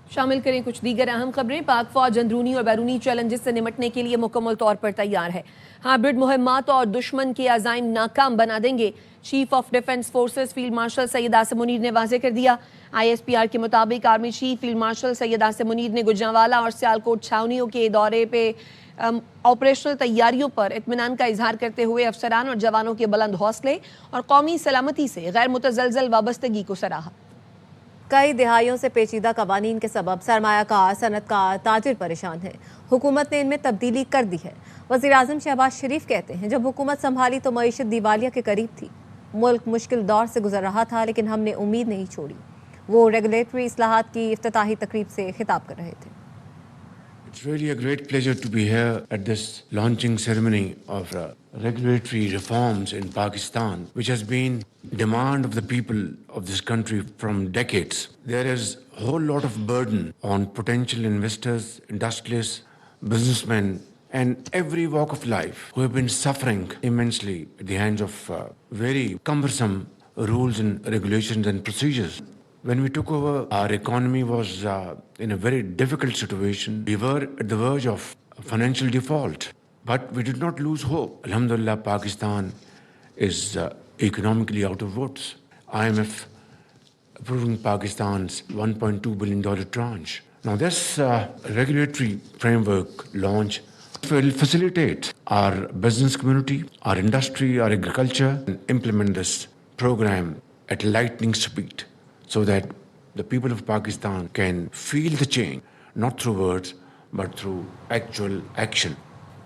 شامل کریں کچھ دیگر اہم خبریں۔ پاک فوج اندرونی اور بیرونی چیلنجز سے نمٹنے کے لیے مکمل طور پر تیار ہے۔ ہائبرڈ مہمات اور دشمن کے عزائم ناکام بنا دیں گے، chief of defence forces field marshal Syed Asim Munir نے واضح کر دیا۔ آئی ایس پی آر کے مطابق army chief field marshal Syed Asim Munir نے گجرانوالہ اور سیالکوٹ چھاونیوں کے دورے پہ آپریشنل تیاریوں پر اطمینان کا اظہار کرتے ہوئے افسران اور جوانوں کے بلند حوصلے اور قومی سلامتی سے غیر متزلزل وابستگی کو سراہا۔ کئی دہائیوں سے پیچیدہ قوانین کے سبب سرمایہ کار، صنعت کار، تاجر پریشان ہیں۔ حکومت نے ان میں تبدیلی کر دی ہے۔ وزیر اعظم شہباز شریف کہتے ہیں جب حکومت سنبھالی تو معیشت دیوالیہ کے قریب تھی، ملک مشکل دور سے گزر رہا تھا، لیکن ہم نے امید نہیں چھوڑی۔ وہ ریگولیٹری اصلاحات کی افتتاحی تقریب سے خطاب کر رہے تھے۔ It's really a great pleasure to be here at this launching ceremony of regulatory reforms in Pakistan, which has been demand of the people of this country from decades. There is a whole lot of burden on potential investors, industrialists, businessmen, and every walk of life who have been suffering immensely at the hands of very cumbersome rules and regulations and procedures. When we took over, our economy was in a very difficult situation. We were at the verge of financial default, but we did not lose hope. Alhamdulillah, Pakistan is economically out of woods. IMF approving Pakistan's $1.2 billion tranche. Now, this regulatory framework launch will facilitate our business community, our industry, our agriculture, and implement this program at lightning speed, so that the people of Pakistan can feel the change, not through words, but through actual action.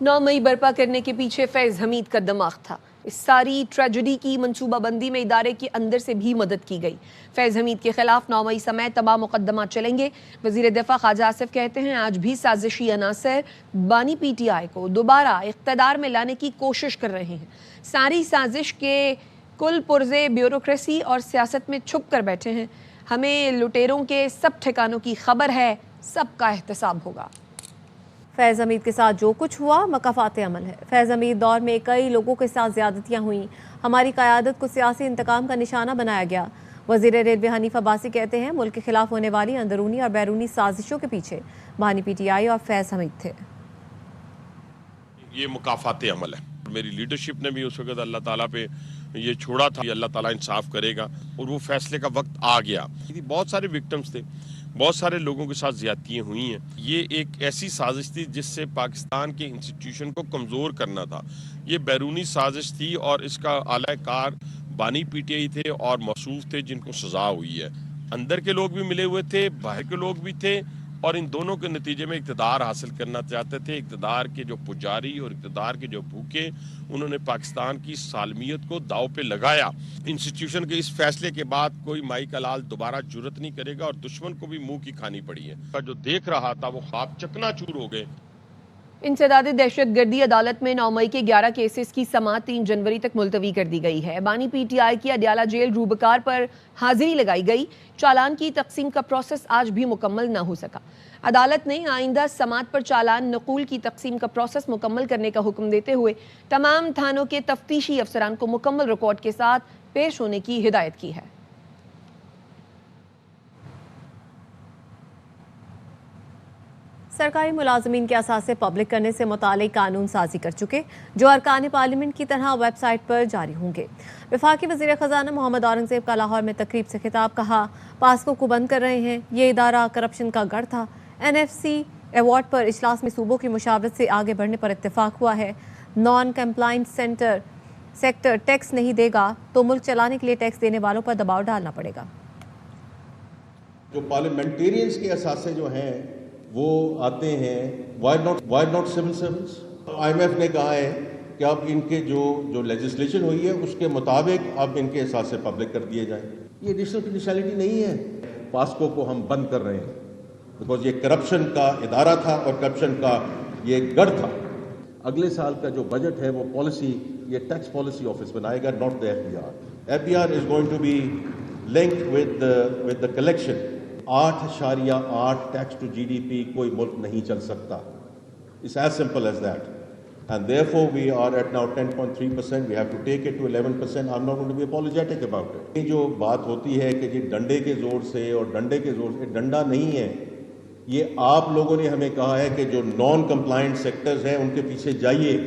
9 مئی برپا کرنے کے پیچھے فیض حمید کا دماغ تھا۔ اس ساری tragedy کی منصوبہ بندی میں ادارے کے اندر سے بھی مدد کی گئی۔ فیض حمید کے خلاف 9 مئی سمیت تمام مقدمات چلیں گے۔ وزیر دفاع خواجہ آصف کہتے ہیں آج بھی سازشی عناصر بانی پی ٹی آئی کو دوبارہ اقتدار میں لانے کی کوشش کر رہے ہیں۔ ساری سازش کے کل پرزے بیوروکریسی اور سیاست میں چھپ کر بیٹھے ہیں۔ ہمیں لٹیروں کے سب ٹھکانوں کی خبر ہے، سب کا احتساب ہوگا۔ فیض حمید کے ساتھ جو کچھ ہوا مکافات عمل ہے۔ فیض حمید دور میں کئی لوگوں کے ساتھ زیادتیاں ہوئیں، ہماری قیادت کو سیاسی انتقام کا نشانہ بنایا گیا۔ وزیر ریلوے حنیف عباسی کہتے ہیں ملک کے خلاف ہونے والی اندرونی اور بیرونی سازشوں کے پیچھے بانی پی ٹی آئی اور فیض حمید تھے۔ یہ مکافات عمل ہے۔ میری لیڈرشپ نے بھی اس وقت اللہ تعالیٰ پہ یہ چھوڑا تھا، اللہ تعالیٰ انصاف کرے گا، اور وہ فیصلے کا وقت آ گیا۔ بہت سارے وکٹمز تھے، بہت سارے لوگوں کے ساتھ زیادتیاں ہوئی ہیں۔ یہ ایک ایسی سازش تھی جس سے پاکستان کے انسٹیٹیوشن کو کمزور کرنا تھا۔ یہ بیرونی سازش تھی اور اس کا اعلی کار بانی پی ٹی آئی تھے اور موصوف تھے جن کو سزا ہوئی ہے۔ اندر کے لوگ بھی ملے ہوئے تھے، باہر کے لوگ بھی تھے، اور ان دونوں کے نتیجے میں اقتدار حاصل کرنا چاہتے تھے۔ اقتدار کے جو پجاری اور اقتدار کے جو بھوکے، انہوں نے پاکستان کی سالمیت کو داؤ پہ لگایا۔ انسٹیٹیوشن کے اس فیصلے کے بعد کوئی مائی کا لال دوبارہ جرت نہیں کرے گا، اور دشمن کو بھی منہ کی کھانی پڑی ہے۔ جو دیکھ رہا تھا وہ خواب چکنا چور ہو گئے۔ انسداد دہشت گردی عدالت میں 9 مئی کے 11 کیسز کی سماعت 3 جنوری تک ملتوی کر دی گئی ہے۔ بانی پی ٹی آئی کی اڈیالہ جیل روبکار پر حاضری لگائی گئی۔ چالان کی تقسیم کا پروسیس آج بھی مکمل نہ ہو سکا۔ عدالت نے آئندہ سماعت پر چالان نقول کی تقسیم کا پروسیس مکمل کرنے کا حکم دیتے ہوئے تمام تھانوں کے تفتیشی افسران کو مکمل ریکارڈ کے ساتھ پیش ہونے کی ہدایت کی ہے۔ سرکاری ملازمین کے اثاثے پبلک کرنے سے متعلق قانون سازی کر چکے، جو ارکان پارلیمنٹ کی طرح ویب سائٹ پر جاری ہوں گے۔ وفاقی وزیر خزانہ محمد اورنگزیب کا لاہور میں تقریب سے خطاب، کہا پاسکو کو بند کر رہے ہیں، یہ ادارہ کرپشن کا گڑھ تھا۔ این ایف سی ایوارڈ پر اجلاس میں صوبوں کی مشاورت سے آگے بڑھنے پر اتفاق ہوا ہے۔ نان کمپلائنٹ سیکٹر ٹیکس نہیں دے گا تو ملک چلانے کے لیے ٹیکس دینے والوں پر دباؤ ڈالنا پڑے گا۔ جو پارلیمنٹیرینز کے اثاثے جو ہیں وہ آتے ہیں، why not civil service? I M F نے کہا ہے کہ اب ان کے جو لیجسلیشن ہوئی ہے اس کے مطابق اب ان کے اثاثے پبلک کر دیے جائیں۔ یہ ایڈیشنل فنشیلٹی نہیں ہے۔ پاسکو کو ہم بند کر رہے ہیں بیکاز یہ کرپشن کا ادارہ تھا اور کرپشن کا یہ گڑھ تھا۔ اگلے سال کا جو بجٹ ہے وہ پالیسی یہ ٹیکس پالیسی آفس بنائے گا، not the F P R. F P R is going to be linked with the collection. 8.8 tax to G D P کوئی ملک نہیں چل سکتا۔ It's as simple as that. And therefore we are at now 10.3%. We have to take it to 11%. I'm not going to be apologetic about it. یہ جو بات ہوتی ہے کہ جی ڈنڈے کے زور سے اور ڈنڈے کے زور سے، ڈنڈا نہیں ہے، یہ آپ لوگوں نے ہمیں کہا ہے کہ جو نان کمپلائنٹ سیکٹرز ہیں ان کے پیچھے جائیے،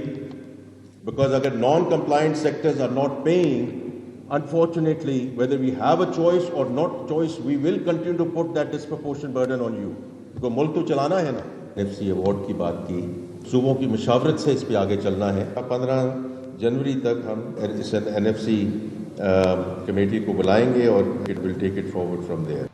بیکاز اگر non compliant sectors are not paying, unfortunately whether we have a choice or not choice we will continue to put that disproportionate burden on you، کیونکہ ملک تو چلانا ہے نا۔ ایف سی ایوارڈ کی بات کی، صوبوں کی مشاورت سے اس پہ آگے چلنا ہے۔ 15 جنوری تک ہم اس این ایف سی کمیٹی کو بلائیں گے اور it will take it forward from there۔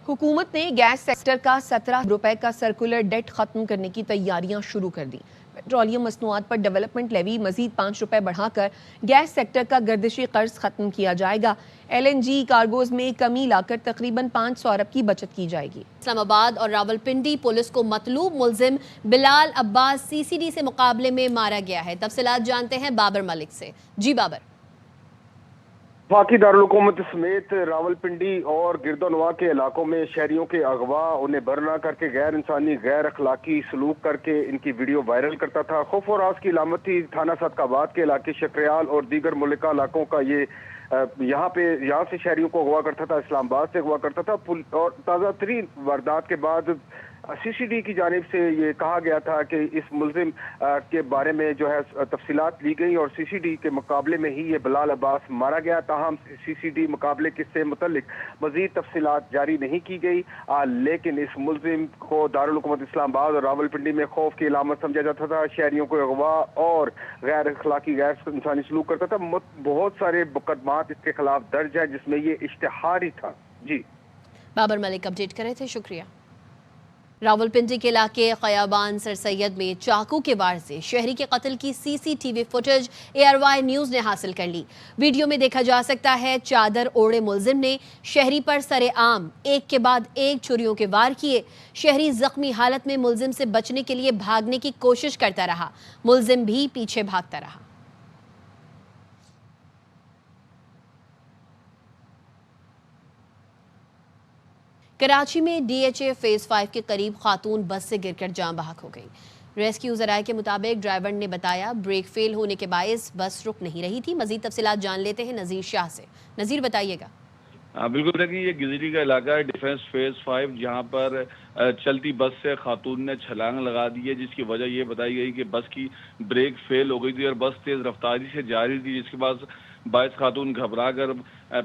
حکومت نے گیس سیکٹر کا 17 روپے کا سرکولر ڈیٹ ختم کرنے کی تیاریاں شروع کر دی۔ پیٹرولیم مصنوعات پر ڈیولپمنٹ لیوی مزید 5 روپے بڑھا کر گیس سیکٹر کا گردشی قرض ختم کیا جائے گا۔ ایل این جی کارگوز میں کمی لا کر تقریباً 500 ارب کی بچت کی جائے گی۔ اسلام آباد اور راولپنڈی پولیس کو مطلوب ملزم بلال عباس سی سی ڈی سے مقابلے میں مارا گیا ہے۔ تفصیلات جانتے ہیں بابر ملک سے۔ جی بابر۔ وفاقی دارالحکومت سمیت راولپنڈی اور گرد و نواح کے علاقوں میں شہریوں کے اغوا، انہیں برنا کر کے غیر انسانی غیر اخلاقی سلوک کر کے ان کی ویڈیو وائرل کرتا تھا۔ خوف و راز کی علامت تھی۔ تھانہ صدقآباد کے علاقے شکریال اور دیگر ملکہ علاقوں کا یہ یہاں سے شہریوں کو اغوا کرتا تھا، اسلام آباد سے اغوا کرتا تھا، اور تازہ ترین واردات کے بعد سی سی ڈی کی جانب سے یہ کہا گیا تھا کہ اس ملزم کے بارے میں جو ہے تفصیلات لی گئی اور سی سی ڈی کے مقابلے میں ہی یہ بلال عباس مارا گیا۔ تاہم سی سی ڈی مقابلے سے متعلق مزید تفصیلات جاری نہیں کی گئی، لیکن اس ملزم کو دارالحکومت اسلام آباد اور راولپنڈی میں خوف کی علامت سمجھا جاتا تھا۔ شہریوں کو اغوا اور غیر اخلاقی غیر انسانی سلوک کرتا تھا۔ بہت سارے مقدمات اس کے خلاف درج ہیں جس میں یہ اشتہار ہی تھا۔ جی بابر ملک اپڈیٹ کرے تھے، شکریہ۔ راولپنڈی کے علاقے خیابان سر سید میں چاقو کے وار سے شہری کے قتل کی C C T V footage ARY news نے حاصل کر لی۔ ویڈیو میں دیکھا جا سکتا ہے چادر اوڑے ملزم نے شہری پر سرے عام ایک کے بعد ایک چھریوں کے وار کیے۔ شہری زخمی حالت میں ملزم سے بچنے کے لیے بھاگنے کی کوشش کرتا رہا، ملزم بھی پیچھے بھاگتا رہا۔ کراچی میں DHA فیز 5 کے قریب خاتون بس سے گر کر جاں بحق ہو گئی۔ ریسکیو ذرائع کے مطابق ڈرائیور نے بتایا بریک فیل ہونے کے باعث بس رک نہیں رہی تھی۔ مزید تفصیلات جان لیتے ہیں نذیر شاہ سے۔ نذیر بتائیے گا۔ بالکل دیکھیں، یہ گزری کا علاقہ ہے، ڈیفنس فیز 5، جہاں پر چلتی بس سے خاتون نے چھلانگ لگا دی ہے، جس کی وجہ یہ بتائی گئی کہ بس کی بریک فیل ہو گئی تھی اور بس تیز رفتاری سے جا رہی تھی، جس کے بعد باعث خاتون گھبرا کر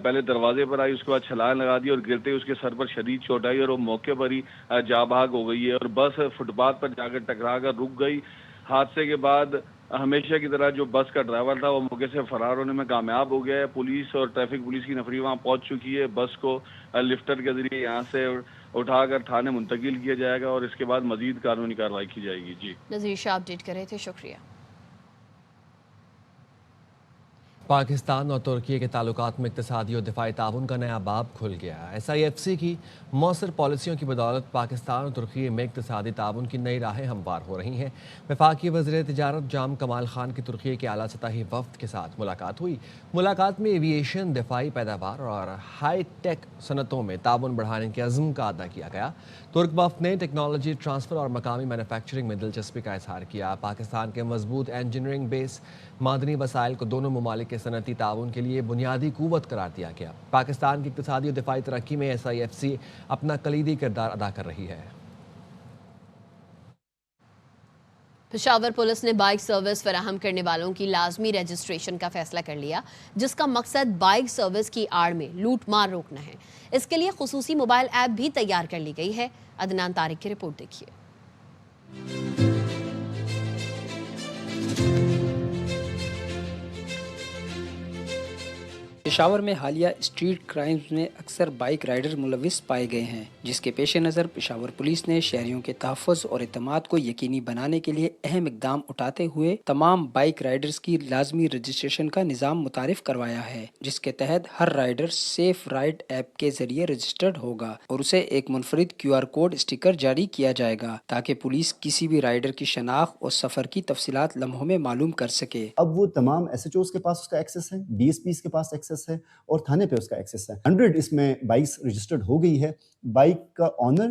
پہلے دروازے پر آئی، اس کے بعد چھلانگ لگا دی اور گرتے اس کے سر پر شدید چوٹ آئی اور وہ موقع پر ہی جاں بحق ہو گئی ہے اور بس فٹ پاتھ پر جا کر ٹکرا کر رک گئی۔ حادثے کے بعد ہمیشہ کی طرح جو بس کا ڈرائیور تھا وہ موقع سے فرار ہونے میں کامیاب ہو گیا ہے۔ پولیس اور ٹریفک پولیس کی نفری وہاں پہنچ چکی ہے۔ بس کو لفٹر کے ذریعے یہاں سے اٹھا کر تھانے منتقل کیا جائے گا اور اس کے بعد مزید قانونی کارروائی کی جائے گی۔ جی نذیر شاہ اپڈیٹ کر رہے تھے، شکریہ۔ پاکستان اور ترکی کے تعلقات میں اقتصادی اور دفاعی تعاون کا نیا باب کھل گیا۔ SIFC کی مؤثر پالیسیوں کی بدولت پاکستان اور ترکی میں اقتصادی تعاون کی نئی راہیں ہموار ہو رہی ہیں۔ وفاقی وزیر تجارت جام کمال خان کی ترکی کے اعلیٰ سطحی وفد کے ساتھ ملاقات ہوئی۔ ملاقات میں ایویشن، دفاعی پیداوار اور ہائی ٹیک صنعتوں میں تعاون بڑھانے کے عزم کا اعادہ کیا گیا۔ ترک وفد نے ٹیکنالوجی ٹرانسفر اور مقامی مینوفیکچرنگ میں دلچسپی کا اظہار کیا۔ پاکستان کے مضبوط انجینئرنگ بیس، معدنی وسائل کو دونوں ممالک کے صنعتی تعاون کے لیے بنیادی قوت قرار دیا گیا۔ پاکستان کی اقتصادی اور دفاعی ترقی میں SIFC اپنا کلیدی کردار ادا کر رہی ہے۔ پشاور پولیس نے بائک سروس فراہم کرنے والوں کی لازمی رجسٹریشن کا فیصلہ کر لیا، جس کا مقصد بائک سروس کی آڑ میں لوٹ مار روکنا ہے۔ اس کے لیے خصوصی موبائل ایپ بھی تیار کر لی گئی ہے۔ عدنان طارق کی رپورٹ دیکھیے۔ پشاور میں حالیہ اسٹریٹ کرائمز میں اکثر بائک رائڈر ملوث پائے گئے ہیں، جس کے پیش نظر پشاور پولیس نے شہریوں کے تحفظ اور اعتماد کو یقینی بنانے کے لیے اہم اقدام اٹھاتے ہوئے تمام بائک رائڈرز کی لازمی رجسٹریشن کا نظام متعارف کروایا ہے، جس کے تحت ہر رائڈر سیف رائڈ ایپ کے ذریعے رجسٹرڈ ہوگا اور اسے ایک منفرد QR کوڈ اسٹیکر جاری کیا جائے گا تاکہ پولیس کسی بھی رائڈر کی شناخت اور سفر کی تفصیلات لمحوں میں معلوم کر سکے۔ اب وہ تمام SHOs کے پاس اس کا ایکسس ہے، DSPs کے پاس ایکسس ہے اور تھانے پہ اس کا ایکسس ہے۔ 100 اس میں بائکس رجسٹرڈ ہو گئی ہے۔ بائک کا owner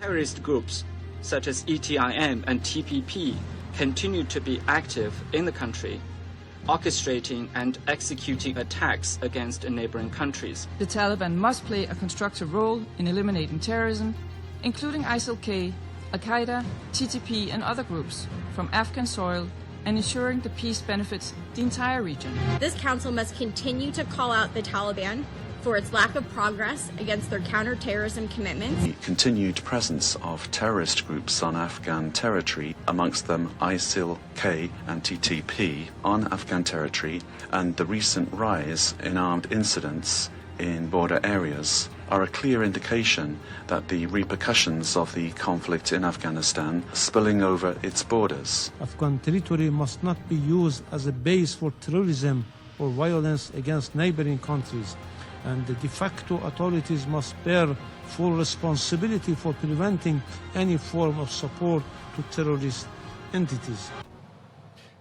Terrorist groups such as ETIM and TPP continue to be active in the country, orchestrating and executing attacks against neighboring countries. The Taliban must play a constructive role in eliminating terrorism, including ISIL-K, Al-Qaeda, TTP and other groups from Afghan soil, and ensuring the peace benefits the entire region. This council must continue to call out the Taliban for its lack of progress against their counter-terrorism commitments. The continued presence of terrorist groups on Afghan territory, amongst them ISIL-K and TTP on Afghan territory, and the recent rise in armed incidents in border areas are a clear indication that the repercussions of the conflict in Afghanistan are spilling over its borders. Afghan territory must not be used as a base for terrorism or violence against neighboring countries, and the de facto authorities must bear full responsibility for preventing any form of support to terrorist entities.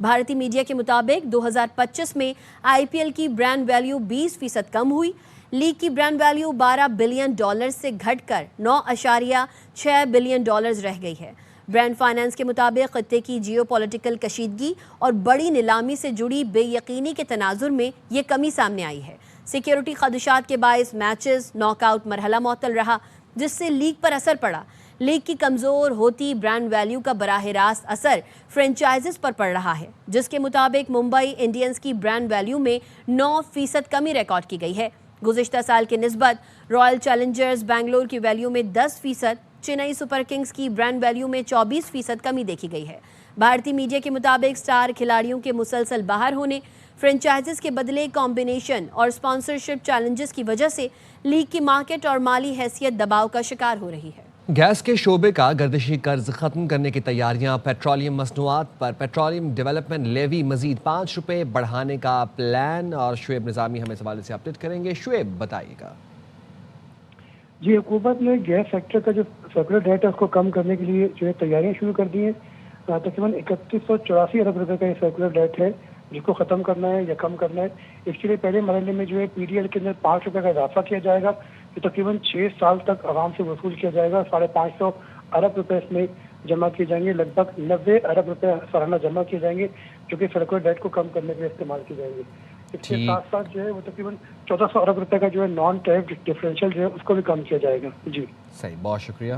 بھارتی media کے مطابق 2025 میں IPL کی brand value 20% کم ہوئی. League کی brand value $12 billion سے گھٹ کر $9.6 بلین رہ گئی ہے. برانڈ فائنانس کے مطابق خطے کی جیو پولیٹیکل کشیدگی اور بڑی نیلامی سے جڑی بے یقینی کے تناظر میں یہ کمی سامنے آئی ہے. سیکیورٹی خدشات کے باعث میچز ناک آؤٹ مرحلہ معطل رہا، جس سے لیگ پر اثر پڑا. لیگ کی کمزور ہوتی برانڈ ویلیو کا براہ راست اثر فرنچائزز پر پڑ رہا ہے، جس کے مطابق ممبئی انڈینز کی برانڈ ویلیو میں 9% کمی ریکارڈ کی گئی ہے. گزشتہ سال کے نسبت رائل چیلنجرز بنگلور کی ویلیو میں 10%، چنئی سپر کنگز کی برانڈ ویلیو میں 24% کمی دیکھی گئی ہے. بھارتی میڈیا کے مطابق سٹار کھلاڑیوں کے مسلسل باہر ہونے، فرنچائزز کے بدلے کمبینیشن اور سپانسرشپ چیلنجز کی وجہ سے لیگ کی مارکیٹ اور مالی حیثیت دباؤ کا شکار ہو رہی ہے. گیس کے شعبے کا گردشی قرض ختم کرنے کی تیاریاں، پیٹرولیم مصنوعات پر پیٹرولیم ڈیولپمنٹ لیوی مزید ₹5 بڑھانے کا پلان، اور شعیب نظامی ہمیں اس حوالے سے اپڈیٹ کریں گے. شعیب بتائیے گا. جی، حکومت نے گیس سیکٹر کا جو سرکولر ڈیٹ ہے اس کو کم کرنے کے لیے جو ہے تیاریاں شروع کر دی ہیں. تقریباً 3184 ارب روپے کا یہ سرکولر ڈیٹ ہے جس کو ختم کرنا ہے یا کم کرنا ہے. اس کے لیے پہلے مرحلے میں جو ہے PDL کے اندر ₹5 کا اضافہ کیا جائے گا، جو تقریباً 6 سال تک عوام سے وصول کیا جائے گا. 550 ارب روپے اس میں جمع کیے جائیں گے. لگ بھگ 90 ارب روپے سالانہ جمع کیے جائیں گے، جو کہ سرکولر ڈیٹ کو کم کرنے کے لیے استعمال کیے جائیں گے. اس کے ساتھ ساتھ جو ہے وہ تقریباً 1400 ارب روپے کا جو ہے نان ٹیکس ڈفرینشیل جو ہے اس کو بھی کم کیا جائے گا. جی صحیح، بہت شکریہ.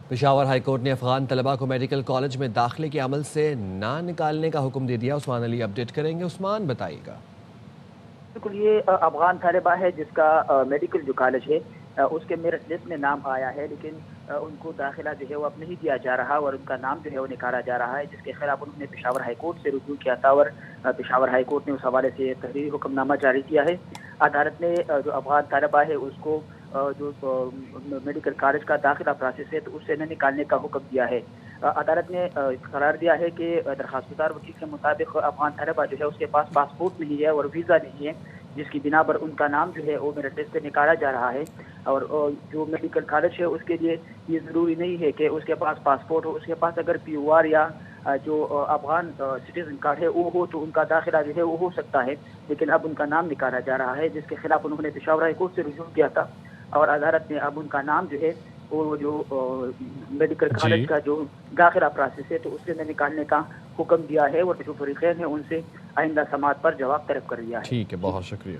پشاور ہائی کورٹ نے افغان طلبہ کو میڈیکل کالج میں داخلے کے عمل سے نہ نکالنے کا حکم دے دیا. عثمان علی اپڈیٹ کریں گے. عثمان بتائیے گا. بالکل، یہ افغان طالبہ ہے جس کا میڈیکل جو کالج ہے اس کے میرٹ لسٹ میں نام آیا ہے، لیکن ان کو داخلہ جو ہے وہ اب نہیں دیا جا رہا اور ان کا نام جو ہے وہ نکالا جا رہا ہے، جس کے خلاف انہوں نے پشاور ہائی کورٹ سے رجوع کیا تھا اور پشاور ہائی کورٹ نے اس حوالے سے تحریری حکم نامہ جاری کیا ہے. عدالت نے جو افغان طالبہ ہے اس کو جو میڈیکل کالج کا داخلہ پروسیس ہے تو اس سے نہ نکالنے کا حکم دیا ہے. عدالت نے قرار دیا ہے کہ درخواست گزار وکیل کے مطابق افغان طالبہ جو ہے اس کے پاس پاسپورٹ نہیں ہے اور ویزا نہیں ہے، جس کی بنا پر ان کا نام جو ہے وہ میرٹ لسٹ سے نکالا جا رہا ہے. اور جو میڈیکل کالج ہے اس کے لیے یہ ضروری نہیں ہے کہ اس کے پاس پاسپورٹ ہو، اس کے پاس اگر POR یا جو افغان سٹیزن کارڈ ہے وہ ہو تو ان کا داخلہ جو ہے وہ ہو سکتا ہے. لیکن اب ان کا نام نکالا جا رہا ہے، جس کے خلاف انہوں نے پشاور ہائی کورٹ سے رجوع کیا تھا اور عدالت نے اب ان کا نام جو ہے وہ جو میڈیکل کالج کا جو داخلہ پروسیس ہے تو اس سے نہ نکالنے کا حکم دیا ہے اور جو فریقین ہیں ان سے آئندہ سماعت پر جواب طلب کر دیا ہے. ٹھیک ہے، بہت شکریہ.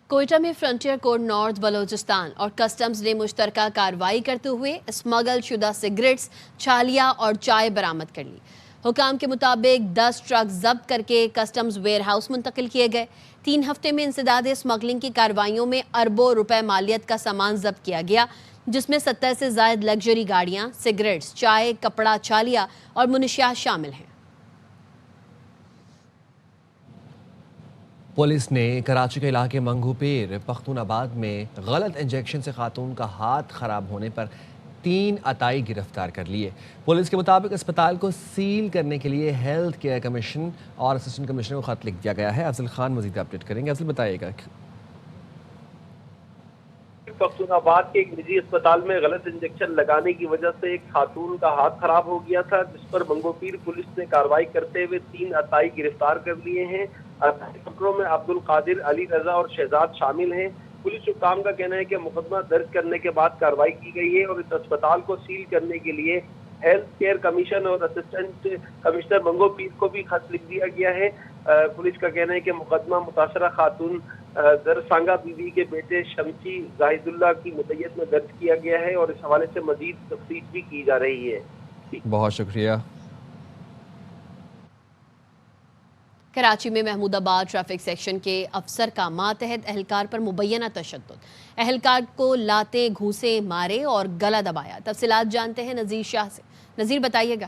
کوئٹہ میں فرنٹیئر کورٹ نارتھ بلوچستان اور کسٹمز نے مشترکہ کارروائی کرتے ہوئے اسمگل شدہ سگریٹس، چھالیاں اور چائے برآمد کر لی. حکام کے مطابق 10 ٹرک ضبط کر کے کسٹمز ویئر ہاؤس منتقل کیے گئے. 3 ہفتے میں انسداد اسمگلنگ کی کارروائیوں میں اربوں روپے مالیت کا سامان ضبط کیا گیا، جس میں 70 سے زائد لگژری گاڑیاں، سگریٹس، چائے، کپڑا، چھالیاں اور منشیات شامل ہیں. پولیس نے کراچی کے علاقے منگو پیر پختون آباد میں غلط انجیکشن سے خاتون کا ہاتھ خراب ہونے پر 3 عطائی گرفتار کر لیے. پولیس کے مطابق اسپتال کو سیل کرنے کے لیے ہیلتھ کیئر کمیشن اور اسسٹنٹ کمشنر کو خط لکھ دیا گیا ہے. افضل خان مزید اپڈیٹ کریں گے. افضل بتائیے گا. پختون آباد کے ایک نجی اسپتال میں غلط انجیکشن لگانے کی وجہ سے ایک خاتون کا ہاتھ خراب ہو گیا تھا، جس پر منگو پیر پولیس نے کارروائی کرتے ہوئے 3 عطائی گرفتار کر لیے ہیں. ڈاکٹروں میں عبد القادر، علی رضا اور شہزاد شامل ہیں. پولیس حکام کا کہنا ہے کہ مقدمہ درج کرنے کے بعد کارروائی کی گئی ہے اور اس اسپتال کو سیل کرنے کے لیے ہیلتھ کیئر کمیشن اور اسسٹنٹ کمشنر منگو پیر کو بھی خط لکھ دیا گیا ہے. پولیس کا کہنا ہے کہ مقدمہ متاثرہ خاتون درسانگا بی بی کے بیٹے شمسی زاہد اللہ کی مدعیت میں درج کیا گیا ہے اور اس حوالے سے مزید تفتیش بھی کی جا رہی ہے. بہت شکریہ. کراچی میں محمود آباد ٹریفک سیکشن کے افسر کا ماتحت اہلکار پر مبینہ تشدد. اہلکار کو لاتے، گھوسے مارے اور گلا دبایا. تفصیلات جانتے ہیں نذیر شاہ سے. نذیر بتائیے گا.